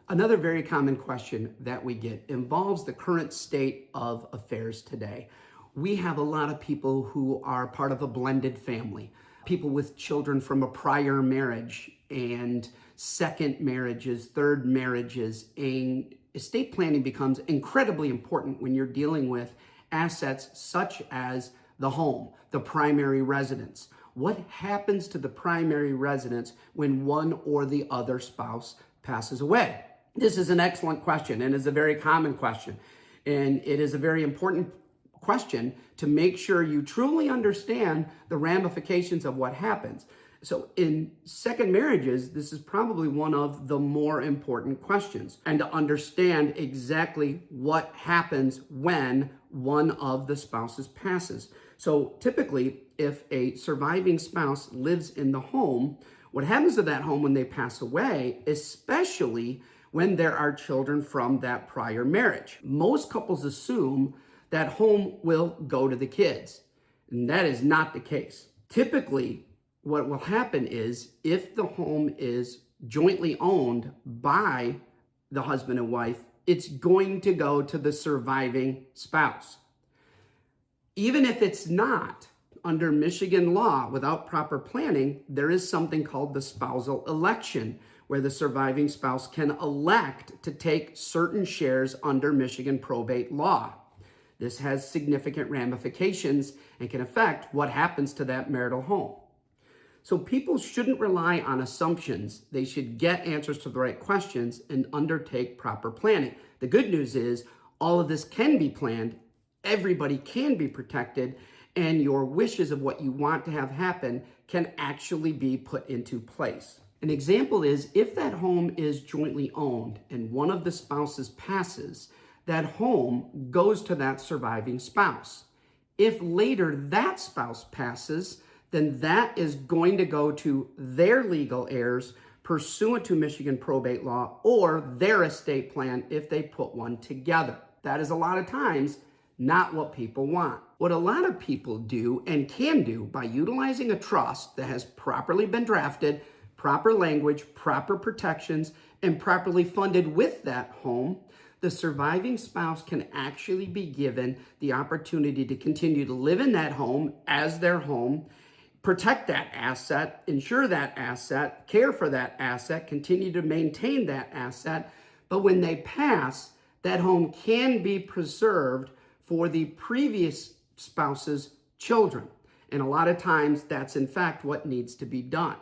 Another very common question that we get involves the current state of affairs today. We have a lot of people who are part of a blended family, people with children from a prior marriage and second marriages, third marriages, and estate planning becomes incredibly important when you're dealing with assets such as the home, the primary residence. What happens to the primary residence when one or the other spouse passes away? This is an excellent question and is a very common question. And it is a very important question to make sure you truly understand the ramifications of what happens. So in second marriages, this is probably one of the more important questions, and to understand exactly what happens when one of the spouses passes. So typically, if a surviving spouse lives in the home, what happens to that home when they pass away, especially when there are children from that prior marriage? Most couples assume that home will go to the kids, and that is not the case. Typically, what will happen is if the home is jointly owned by the husband and wife, it's going to go to the surviving spouse. Even if it's not, under Michigan law, without proper planning, there is something called the spousal election, where the surviving spouse can elect to take certain shares under Michigan probate law. This has significant ramifications and can affect what happens to that marital home. So people shouldn't rely on assumptions. They should get answers to the right questions and undertake proper planning. The good news is all of this can be planned. Everybody can be protected, and your wishes of what you want to have happen can actually be put into place. An example is if that home is jointly owned and one of the spouses passes, that home goes to that surviving spouse. If later that spouse passes, then that is going to go to their legal heirs pursuant to Michigan probate law or their estate plan if they put one together. That is a lot of times not what people want. What a lot of people do and can do by utilizing a trust that has properly been drafted, proper language, proper protections, and properly funded with that home, the surviving spouse can actually be given the opportunity to continue to live in that home as their home, protect that asset, insure that asset, care for that asset, continue to maintain that asset. But when they pass, that home can be preserved for the previous spouse's children. And a lot of times that's in fact what needs to be done.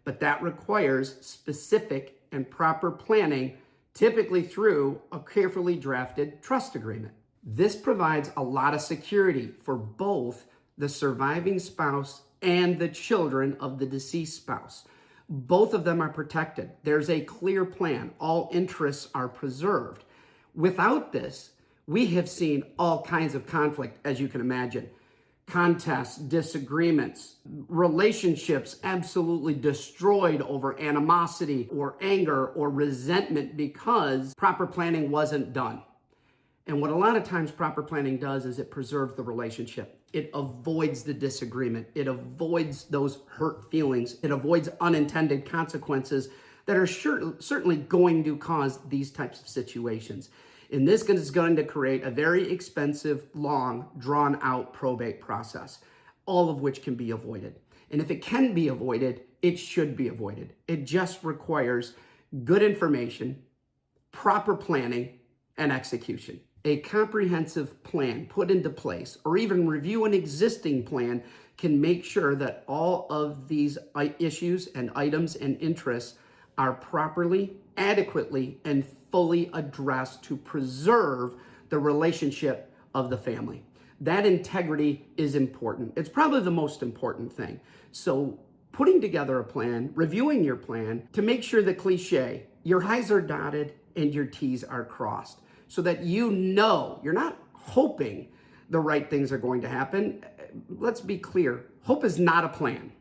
But that requires specific and proper planning, typically through a carefully drafted trust agreement. This provides a lot of security for both the surviving spouse and the children of the deceased spouse. Both of them are protected. There's a clear plan. All interests are preserved. Without this, we have seen all kinds of conflict, as you can imagine. Contests, disagreements, relationships absolutely destroyed over animosity or anger or resentment because proper planning wasn't done. And what a lot of times proper planning does is it preserves the relationship. It avoids the disagreement. It avoids those hurt feelings. It avoids unintended consequences that are certainly going to cause these types of situations. And this is going to create a very expensive, long, drawn-out probate process, all of which can be avoided. And if it can be avoided, it should be avoided. It just requires good information, proper planning, and execution. A comprehensive plan put into place, or even review an existing plan, can make sure that all of these issues and items and interests are properly, adequately, and fully addressed to preserve the relationship of the family. That integrity is important. It's probably the most important thing. So putting together a plan, reviewing your plan to make sure the cliche, your I's are dotted and your T's are crossed, so that you know you're not hoping the right things are going to happen. Let's be clear. Hope is not a plan.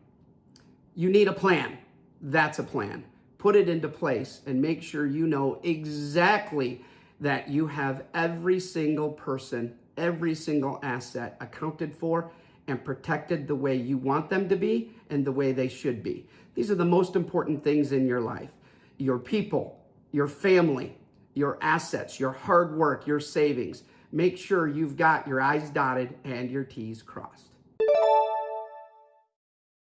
You need a plan. That's a plan. Put it into place and make sure you know exactly that you have every single person, every single asset accounted for and protected the way you want them to be and the way they should be. These are the most important things in your life. Your people, your family, your assets, your hard work, your savings. Make sure you've got your I's dotted and your T's crossed.